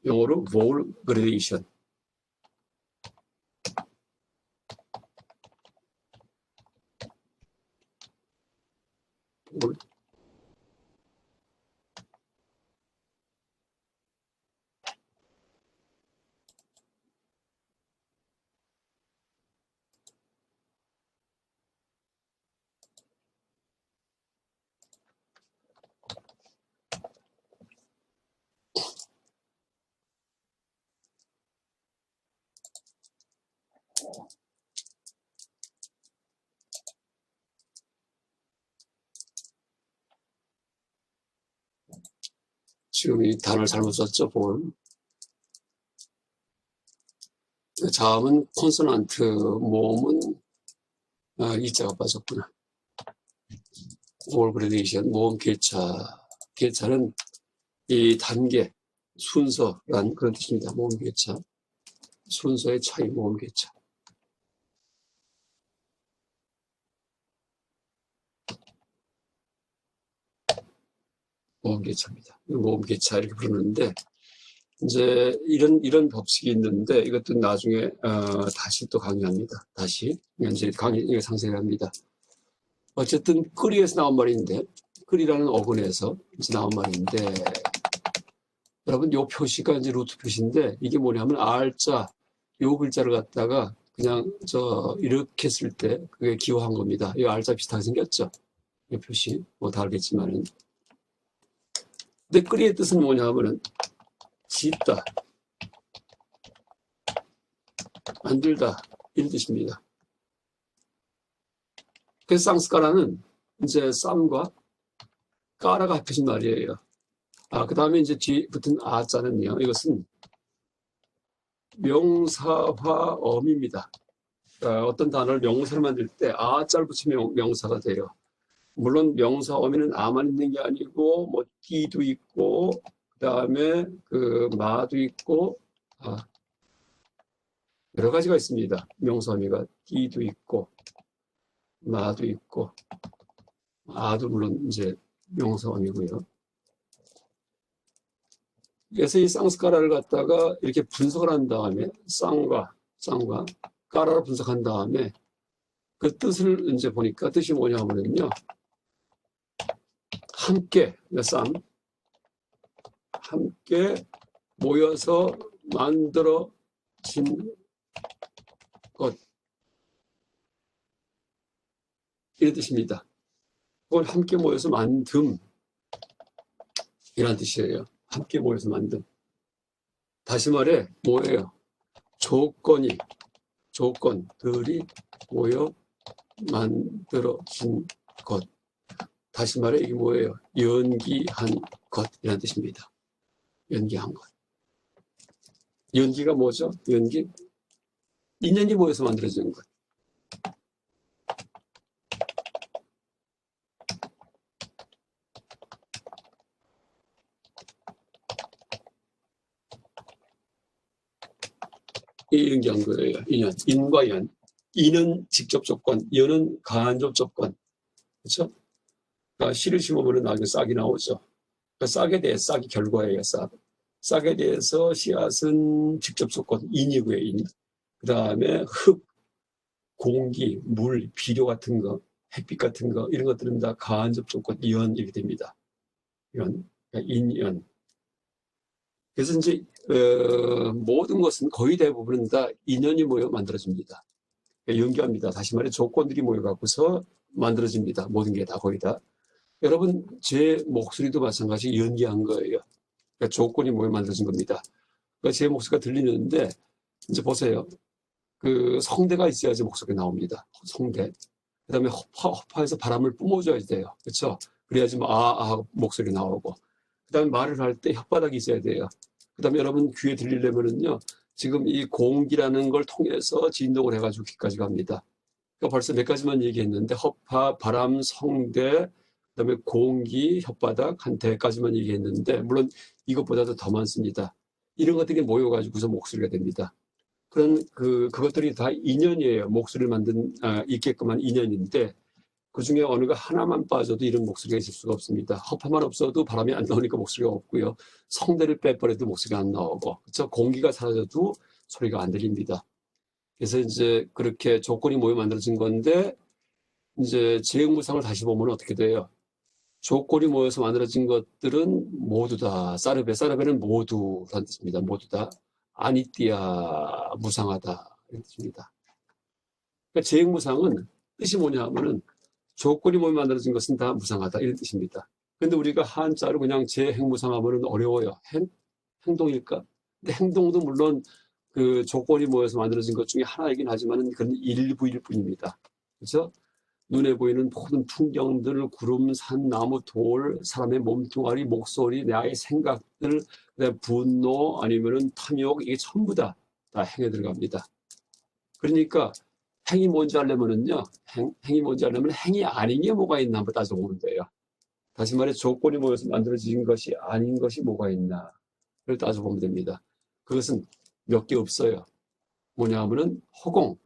Speaker 1: 영어로 vowel gradation. 지금 이 단어를 잘못 썼죠, 볼. 자음은 콘소넌트, 모음은 이자가 빠졌구나. vowel gradation, 모음 개차는 이 단계, 순서란 그런 뜻입니다. 모음 개차. 순서의 차이, 모음 개차. 모음 개차입니다. 모음 개차 이렇게 부르는데 이제 이런 법칙이 있는데 이것도 나중에 다시 또 강의합니다. 다시 이제 강의 상세히 합니다. 어쨌든 끄리에서 나온 말인데 끄리라는 어근에서 이제 나온 말인데 여러분 요 표시가 이제 루트 표시인데 이게 뭐냐면 R자 요 글자를 갖다가 그냥 이렇게 쓸 때 그게 기호한 겁니다. 이 알자 비슷하게 생겼죠. 이 표시 뭐 다 알겠지만은. 근데 끓이의 뜻은 뭐냐 하면은 짓다, 만들다 이런 뜻입니다. 그래서 쌍스까라는 이제 쌈과 까라가 합해진 말이에요. 그 다음에 이제 뒤에 붙은 아자는요, 이것은 명사화어입니다. 어떤 단어를 명사로 만들 때 아자를 붙이면 명사가 돼요. 물론 명사어미는 아만 있는 게 아니고 뭐 띠도 있고 그다음에 그 마도 있고 여러 가지가 있습니다. 명사어미가 띠도 있고 마도 있고 아도 물론 이제 명사어미고요. 그래서 이 쌍스까라를 갖다가 이렇게 분석을 한 다음에 쌍과 까라를 분석한 다음에 그 뜻을 이제 보니까 뜻이 뭐냐면요, 함께 함께 모여서 만들어진 것 이런 뜻입니다. 그걸 함께 모여서 만듦 이란 뜻이에요. 함께 모여서 만듦. 다시 말해 뭐예요? 조건들이 모여 만들어진 것. 다시 말해 이게 뭐예요? 연기한 것이라는 뜻입니다. 연기한 것. 연기가 뭐죠? 연기? 인연이 모여서 만들어지는 것. 이 연기한 거예요. 인연. 인과 연. 인은 직접 조건, 연은 간접 조건. 그렇죠? 그러니까 씨를 심으면 나중에 싹이 나오죠. 그러니까 싹에 대해 싹이 결과예요. 싹에 대해서 씨앗은 직접 조건, 인이고요. 인. 그 다음에 흙, 공기, 물, 비료 같은 거, 햇빛 같은 거 이런 것들은 다 간접 조건, 연 이렇게 됩니다. 연, 그러니까 인연. 그래서 이제 모든 것은 거의 대부분은 다 인연이 모여 만들어집니다. 그러니까 연기합니다. 다시 말해 조건들이 모여갖고서 만들어집니다. 모든 게 다 거의 다. 여러분 제 목소리도 마찬가지 연기한 거예요. 그러니까 조건이 모여 만들어진 겁니다. 그러니까 제 목소리가 들리는데 이제 보세요. 그 성대가 있어야지 목소리가 나옵니다. 성대. 그 다음에 허파에서 바람을 뿜어줘야 돼요. 그렇죠? 그래야지 뭐 목소리 나오고. 그 다음에 말을 할 때 혓바닥이 있어야 돼요. 그 다음에 여러분 귀에 들리려면은요, 지금 이 공기라는 걸 통해서 진동을 해가지고 귀까지 갑니다. 그러니까 벌써 몇 가지만 얘기했는데 허파, 바람, 성대, 그 다음에 공기, 혓바닥 한 대까지만 얘기했는데 물론 이것보다도 더 많습니다. 이런 것들이 모여가지고서 목소리가 됩니다. 그것들이 다 인연이에요. 목소리를 있게끔 한 인연인데 그 중에 어느가 하나만 빠져도 이런 목소리가 있을 수가 없습니다. 허파만 없어도 바람이 안 나오니까 목소리가 없고요. 성대를 빼버려도 목소리가 안 나오고, 그렇죠? 공기가 사라져도 소리가 안 들립니다. 그래서 이제 그렇게 조건이 모여 만들어진 건데 이제 지행무상을 다시 보면 어떻게 돼요? 조건이 모여서 만들어진 것들은 모두 다 사르베는 모두라는 뜻입니다. 모두 다 아니띠아 무상하다 이런 뜻입니다. 그러니까 지행무상은 뜻이 뭐냐 하면은 조건이 모여 만들어진 것은 다 무상하다 이런 뜻입니다. 근데 우리가 한자로 그냥 재행무상하면 어려워요. 행동일까? 근데 행동도 물론 그 조건이 모여서 만들어진 것 중에 하나이긴 하지만 그건 일부일 뿐입니다. 그렇죠? 눈에 보이는 모든 풍경들, 구름, 산, 나무, 돌, 사람의 몸뚱아리, 목소리, 나의 생각들, 분노 아니면은 탐욕 이게 전부 다 행에 들어갑니다. 그러니까 행이 뭔지 알려면은요, 행이 뭔지 알려면 행이 아닌 게 뭐가 있나 한번 따져보면 돼요. 다시 말해 조건이 모여서 만들어진 것이 아닌 것이 뭐가 있나 를 따져보면 됩니다. 그것은 몇 개 없어요. 뭐냐 하면은 허공,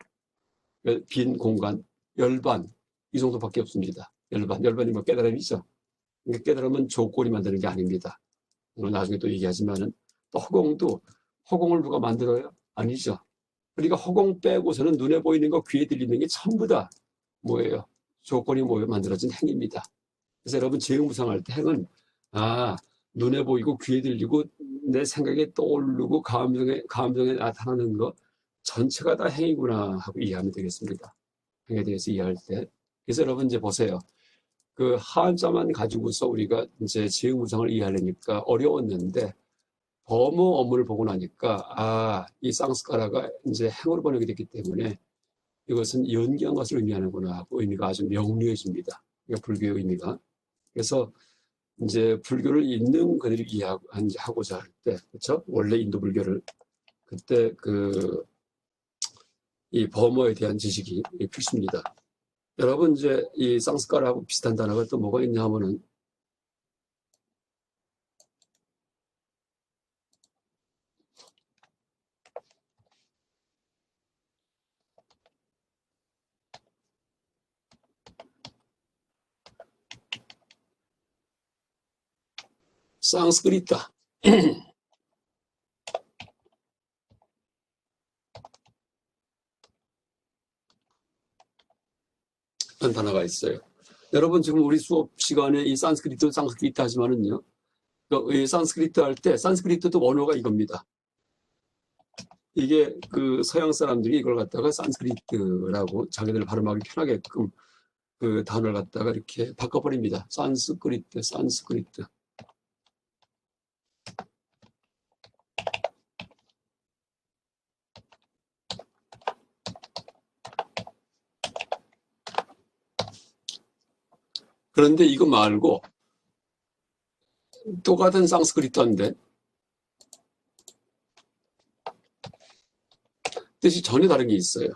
Speaker 1: 빈 공간, 열반 이 정도밖에 없습니다. 열반이 뭐 깨달음이죠. 그러니까 깨달음은 조건이 만드는 게 아닙니다. 나중에 또 얘기하지만은 또 허공을 누가 만들어요? 아니죠. 그러니까 허공 빼고서는 눈에 보이는 거, 귀에 들리는 게 전부 다 뭐예요? 조건이 모여 만들어진 행입니다. 그래서 여러분 재행무상할 때 행은 눈에 보이고 귀에 들리고 내 생각에 떠오르고 감정에 나타나는 거 전체가 다 행이구나 하고 이해하면 되겠습니다. 행에 대해서 이해할 때. 그래서 여러분 이제 보세요. 그 한자만 가지고서 우리가 이제 지형무상을 이해하려니까 어려웠는데 범어 어문을 보고 나니까 이 쌍스카라가 이제 행으로 번역이 됐기 때문에 이것은 연기한 것을 의미하는구나 하고 의미가 아주 명료해집니다. 그러니까 불교의 의미가. 그래서 이제 불교를 있는 그대로 이해하고자 할 때, 그렇죠? 원래 인도 불교를 그때 이 범어에 대한 지식이 필수입니다. 여러분 이제 이 쌍스카라하고 비슷한 단어가 또 뭐가 있냐 하면은 상스크리타 한 단어가 있어요. 여러분 지금 우리 수업 시간에 이 산스크리트 하지만은요. 이 산스크리트 할 때 산스크리트도 원어가 이겁니다. 이게 그 서양 사람들이 이걸 갖다가 산스크리트라고 자기들 발음하기 편하게끔 그 단어를 갖다가 이렇게 바꿔버립니다. 산스크리트. 그런데 이거 말고 똑같은 상스크리트인데 뜻이 전혀 다른 게 있어요.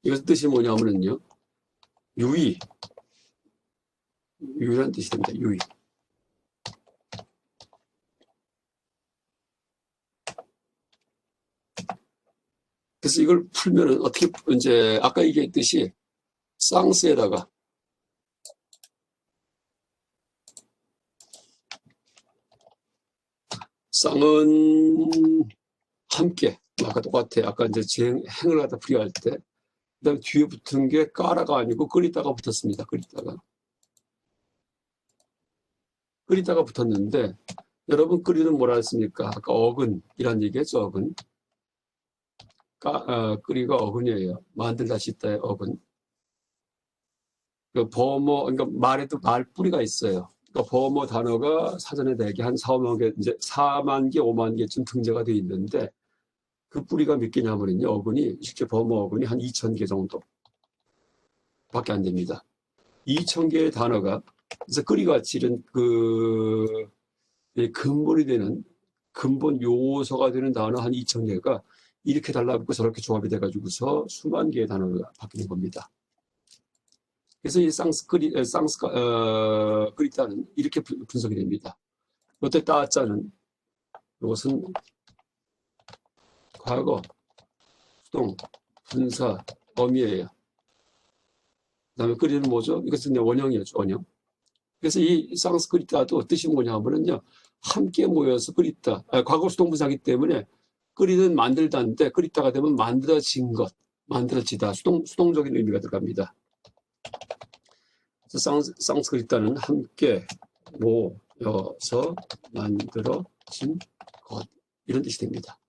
Speaker 1: 이것의 뜻이 뭐냐면요. 유의란 뜻이 됩니다. 유의. 그래서 이걸 풀면은 어떻게 이제 아까 얘기했듯이 쌍스에다가 쌍은 함께 아까 똑같아. 아까 이제 행을 갖다 풀이할 때 그다음 뒤에 붙은 게 까라가 아니고 끓이다가 붙었습니다. 끓이다가 붙었는데 여러분 끓이는 뭐라 했습니까? 아까 어근이란 얘기했죠. 어근. 끓이가 어근이에요. 만들다 씻다의 어근. 그 범어, 그러니까 말에도 말뿌리가 있어요. 그러니까 범어 단어가 사전에 대개 한 4만 개, 이제 4만 개, 5만 개쯤 등재가 되어 있는데 그 뿌리가 몇 개냐면요. 어근이, 실제 범어 어근이 한 2,000개 정도 밖에 안 됩니다. 2,000개의 단어가, 그래서 끓이같이 이런 근본이 되는, 근본 요소가 되는 단어 한 2,000개가 이렇게 달라붙고 저렇게 조합이 돼가지고서 수만 개의 단어가 바뀌는 겁니다. 그래서 이 쌍스크리트는 이렇게 분석이 됩니다. 롯데 따자는 이것은 과거, 수동, 분사, 어미예요. 그 다음에 끓이는 뭐죠? 이것은 원형이었죠, 원형. 그래서 이 쌍스크리트도 뜻이 뭐냐 하면은요, 함께 모여서 끓이다. 과거 수동 분사기 때문에 끓이든 만들다인데 끓이다가 되면 만들어진 것, 만들어지다. 수동적인 의미가 들어갑니다. 쌍스크리트는 함께 모여서 만들어진 것, 이런 뜻이 됩니다.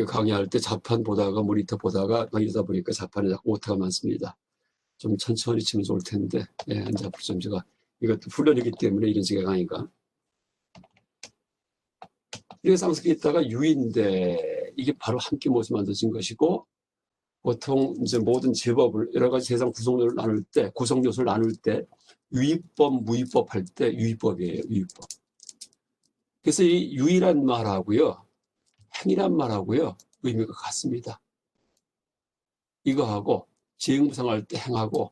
Speaker 1: 강의할 때 자판 보다가 모니터 보다가 막 이러다 보니까 자판에 자꾸 오타가 많습니다. 좀 천천히 치면 좋을 텐데, 이제 앞으로 좀 제가 이것도 훈련이기 때문에 이런 식의 강의가. 이게 쌍스크리트가 유인데 이게 바로 함께 모여서 만들어진 것이고, 보통 이제 모든 제법을 여러 가지 세상 구성요소를 나눌 때 유의법, 무의법 할 때 유의법이에요. 유의법. 그래서 이 유의란 말하고요, 행이란 말하고요, 의미가 같습니다. 이거하고 재행무상할 때 행하고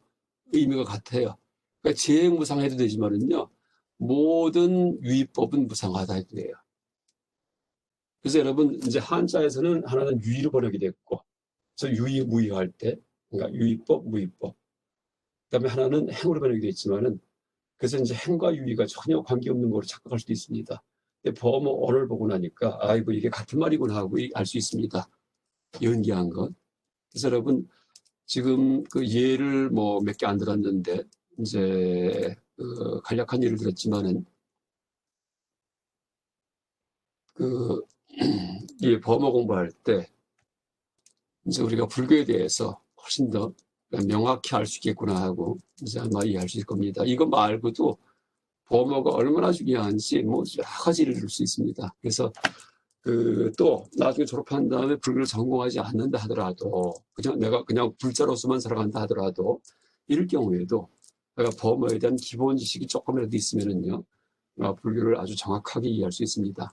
Speaker 1: 의미가 같아요. 그러니까 재행무상해도 되지만은요, 모든 유의법은 무상하다 이거예요. 그래서 여러분 이제 한자에서는 하나는 유의로 번역이 됐고, 그래서 유의 무의할 때, 그러니까 유의법, 무의법. 그다음에 하나는 행으로 번역이 됐지만은, 그래서 이제 행과 유의가 전혀 관계없는 거로 착각할 수도 있습니다. 근데 범어 언어를 보고 나니까 아이고 이게 같은 말이구나 하고 알 수 있습니다. 연기한 것. 그래서 여러분 지금 그 예를 뭐 몇 개 안 들었는데 이제 간략한 예를 들었지만은 그, 이 범어 공부할 때, 이제 우리가 불교에 대해서 훨씬 더 명확히 알 수 있겠구나 하고, 이제 아마 이해할 수 있을 겁니다. 이거 말고도 범어가 얼마나 중요한지 뭐 여러 가지를 들을 수 있습니다. 그래서 또 나중에 졸업한 다음에 불교를 전공하지 않는다 하더라도 내가 그냥 불자로서만 살아간다 하더라도 이럴 경우에도 내가 범어에 대한 기본 지식이 조금이라도 있으면은요 불교를 아주 정확하게 이해할 수 있습니다.